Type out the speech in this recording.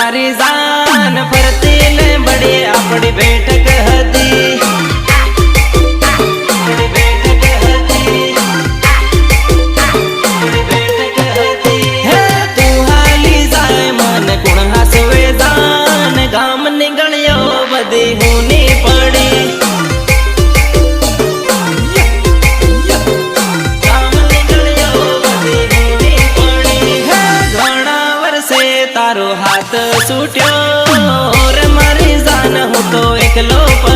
मारी जान फरती ने बड़ी अपनी बैठक हती तू हाली जाए मन कुण हसवे जान गाम निगलियो बदी होनी पड़ी तारो हाथ छूट्यो और मारी जान हूँ तो एकलो।